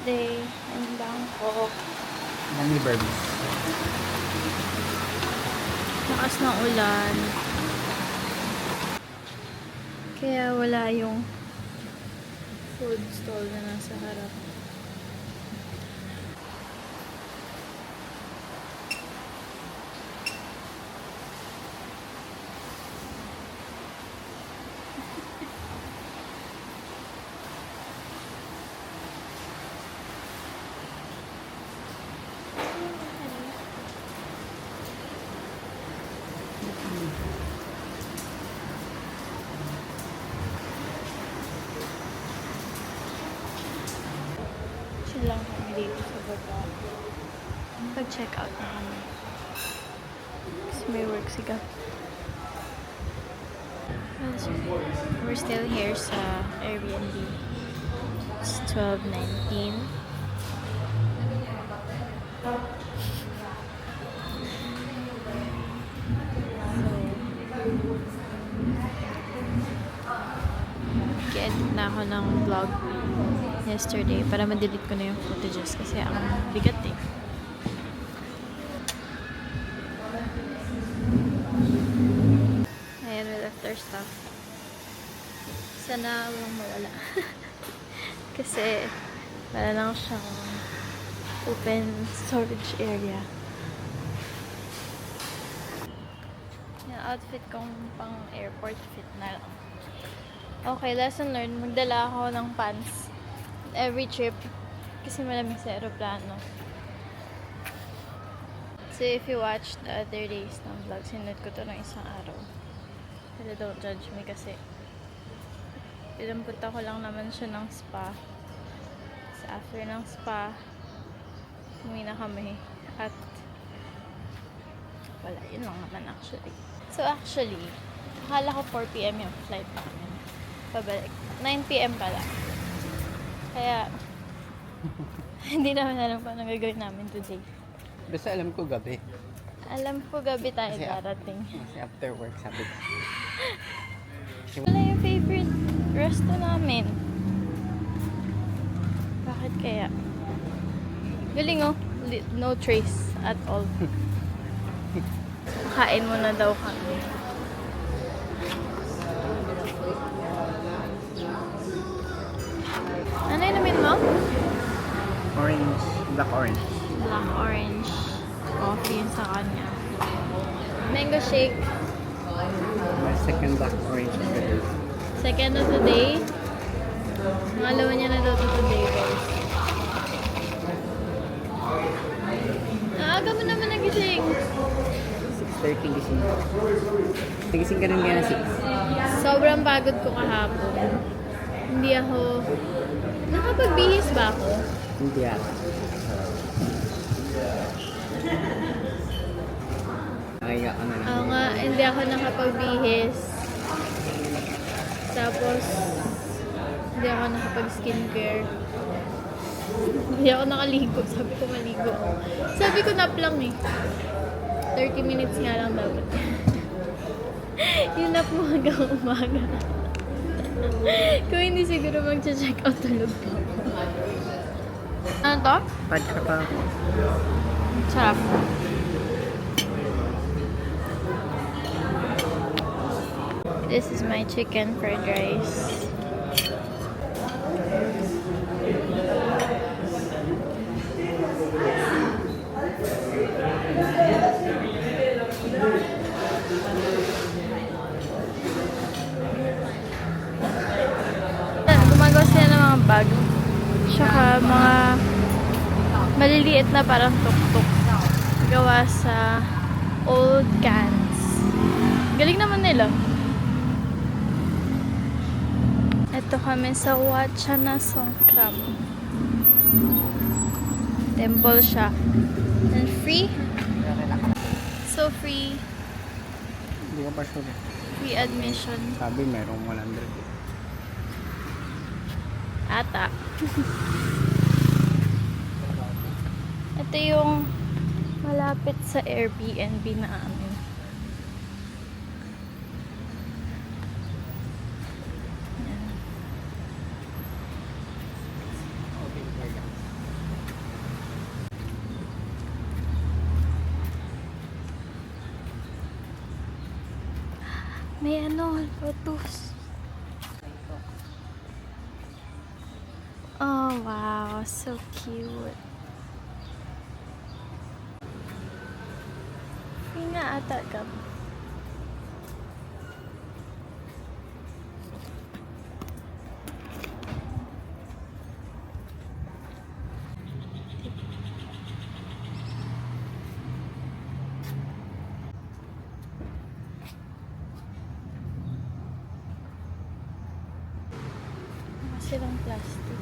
day in Bangkok. Nani Burmese. Lakas ng ulan. Kaya wala yung food stall na nasa harap. Chill lang kami dito sa baba. Pag-check out na kami. Kasi may work si Gab. We're still here sa Airbnb. It's 12:19. Nag-edit na ako ng vlog yesterday para ma-delete ko na yung footages kasi ang bigat eh. Ayan, we left our stuff. Sana walang mawala. Kasi wala lang siyang open storage area. Yung outfit kong pang airport fit na lang. Okay, lesson learned. Magdala ako ng pants every trip kasi malamig sa aeroplano. So if you watched the other days ng vlog, sinunod ko to ng isang araw. Pero don't judge me kasi pinampunta ko lang naman siya ng spa. So after ng spa, umuwi na kami at wala, yun lang naman actually. So actually, akala ko 4 PM yung flight namin. Pabalik. 9 PM pala. Kaya, hindi naman alam kung anong gagawin namin today. Basta alam ko gabi. Alam ko gabi tayo Kasi darating. Kasi after work, sabi ko. Wala yung favorite resto namin. Bakit kaya? Galing oh. No trace at all. Kain muna daw kami. Ano inumin mo? Orange. Black orange. Black orange coffee yun sa kanya. Mango shake. My second black orange of the day. Second of the day. Pangalawa niya na daw to today, guys. Aga mo naman nagising. 6:30 gising. Nagising ka rin kaya na 6. Sobrang pagod ko kahapon. Hindi ako... Nakapagbihis ba ako? Hindi ata. Nakaiga ka na lang. Oo nga, hindi ako nakapagbihis. Tapos, hindi ako nakapag-skincare. Hindi ako nakaligo. Sabi ko maligo. Sabi ko nap lang eh. 30 minutes nga lang dapat. Yung nap mo hanggang umaga. Kung hindi siguro mag-check out tulog pa ako. Ano to? Padka pa ako. Sarap. This is my chicken fried rice. Gumagawa sila ng mga bag. Tsaka mga maliliit na parang tuk-tuk. Gawa sa old cans. Galing naman nila. Ito kami sa Wat Chana Songkram. Temple siya. And free. So free. Hindi ko pa sure. Free admission. Sabi merong 100. Ata. Ito yung malapit sa Airbnb na amin. May ano, lotus. Oh, wow. So cute. Free nga ata, Gab. Silang plastic.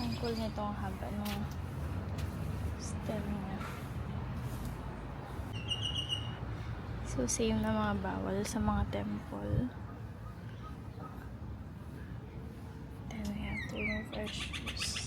Ang cool nito ang haba ng stem niya. So, same na mga bawal sa mga temple. Then we have to remove our shoes.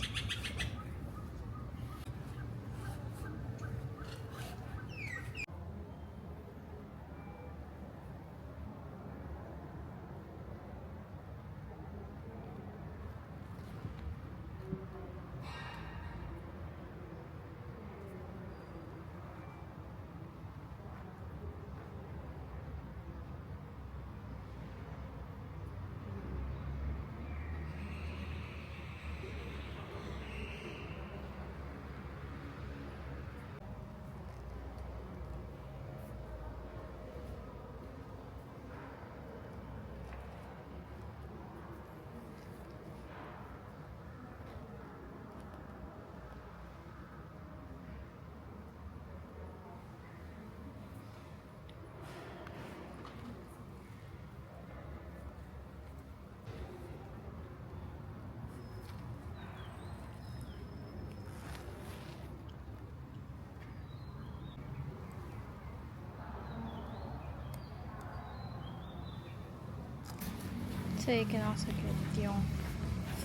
So you can also get yung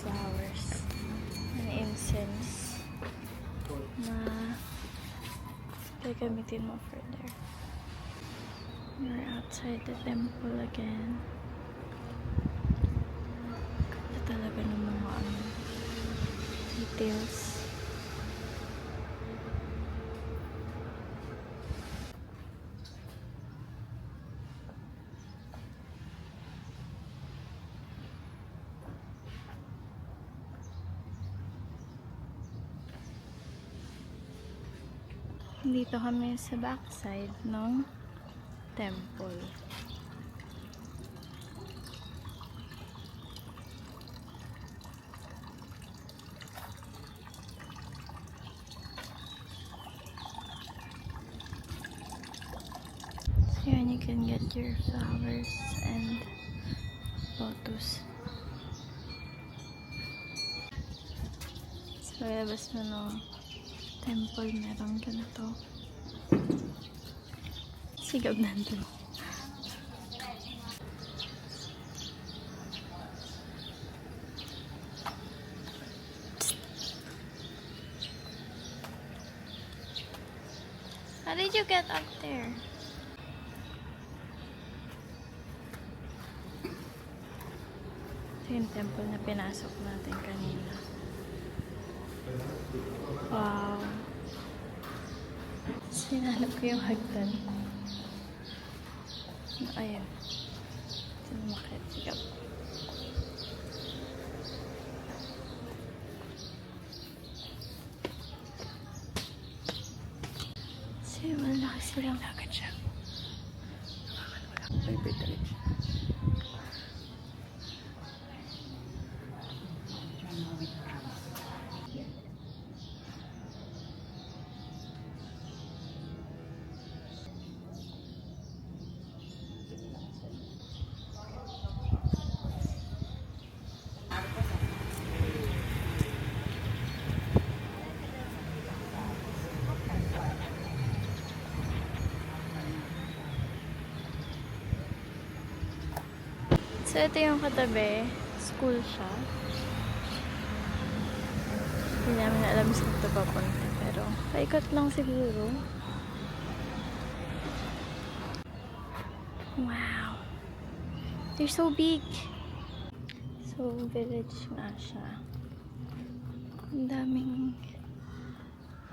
flowers and incense na gagamitin mo further. We're outside the temple again. Ganda talaga ng mga details. Dito kami sa backside ng temple. So yan, you can get your flowers and lotus. So labas mo ng temple, meron ganito. Sigab nandun. How did you get up there? Ito yung temple na pinasok natin kanina. Wow. Sinanap ko yung hagdan. Ayan. Ito na makitigap. Kasi malaki silang agad siya. Vibrate ulit siya. So, ito yung katabi. School siya. Hindi namin alam saan ito papunta. Pero, paikot lang siguro. Wow. They're so big. So, village nga siya. Ang daming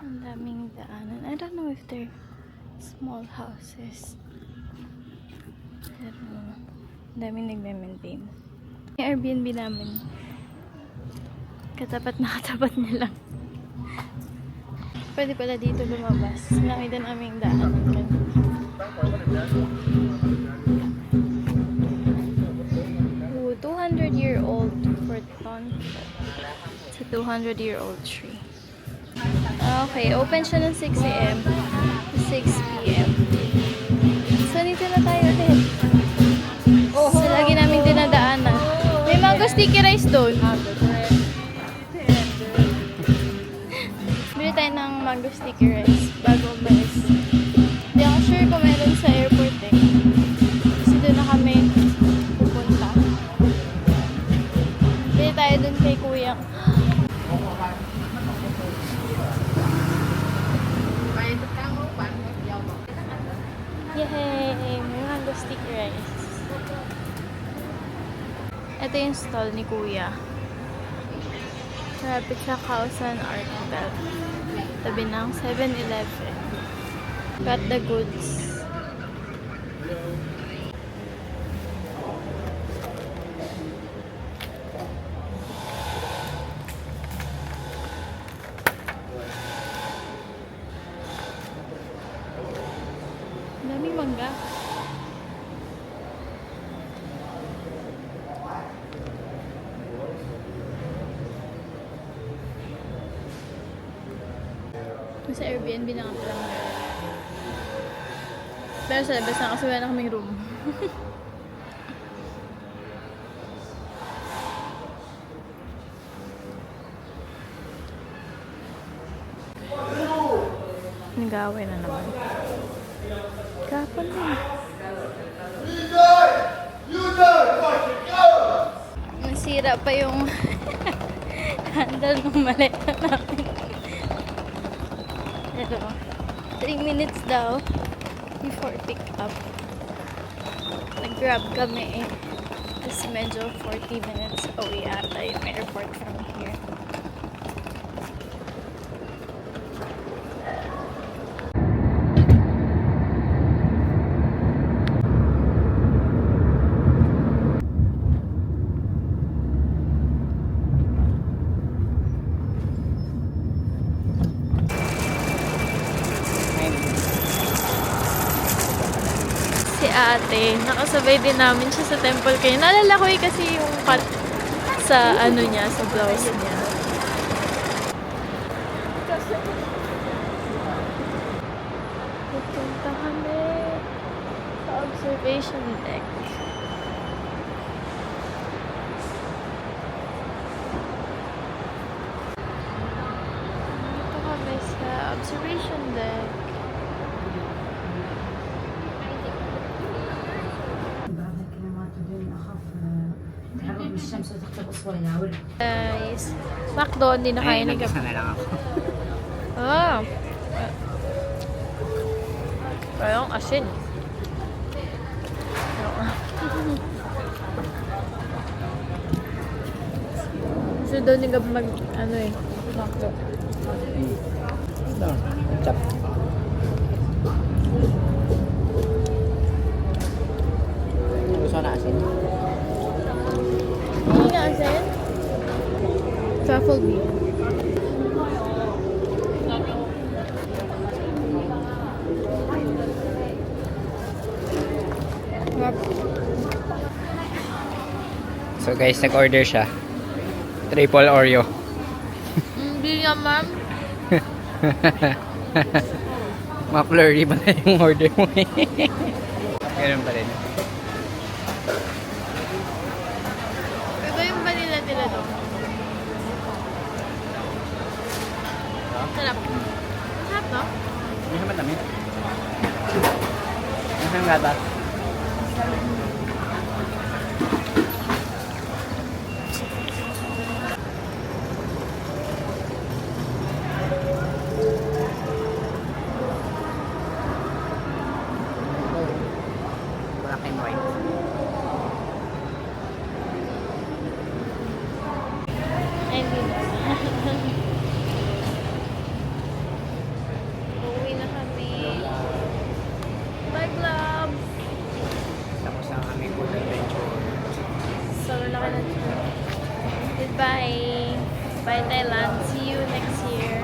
Ang daming daanan. I don't know if they're small houses. Pero, ang daming nagme-maintain. Yung Airbnb namin, katapat na katapat niya lang. Pwede pala dito lumabas. Nakita namin daanan kan. Ooh, 200-year-old Forton. It's a 200-year-old tree. Okay, open siya ng 6 a.m. to 6 p.m. So, dito na tayo ulit. So, lagi namin dinadaanan. May mango sticky rice doon. Bili tayo ng mango sticky rice bago umalis. Hindi ako sure kung meron sa airport eh. Kasi doon na kami pupunta. Bili tayo doon kay kuya. Yay! May mango sticky rice. Ito yung stall ni kuya. Malapit sa Kausan Archipel. Tabi ng 7-Eleven. Got the goods. Daming mangga. Sa Airbnb na nga pala. Pero sa labas na kasi wala na kaming room. Nag-away na naman. Kapon din. Nasira pa yung handle ng maleta namin. Pero, 3 minutes daw before pick up. Nag-grab kami eh. Tapos medyo 40 minutes away ata yung airport from here. Si ate, nakasabay din namin siya sa temple kayo. Naalala ko eh kasi yung cut sa ano niya, sa blouse niya. Pupunta kami sa observation deck. Dito kami sa observation deck. Guys, McDo, hindi na kayo nag-isa na lang ako. Ah. Parang asin. Gusto daw nila mag, ano eh, McDo. No, chop. Gusto na asin? Hindi nga asin. Truffle beef. So guys, nag-order siya. Triple Oreo. Hindi naman. Ma-flurry ba na yung order mo eh? Ganun pa rin. Iba yung vanilla nila doon. Sarap. Sarap, no? Hindi naman namin. Nasaan gata? Black and white. Ay, hindi na. ka na dyan. Goodbye. Bye, Thailand. See you next year.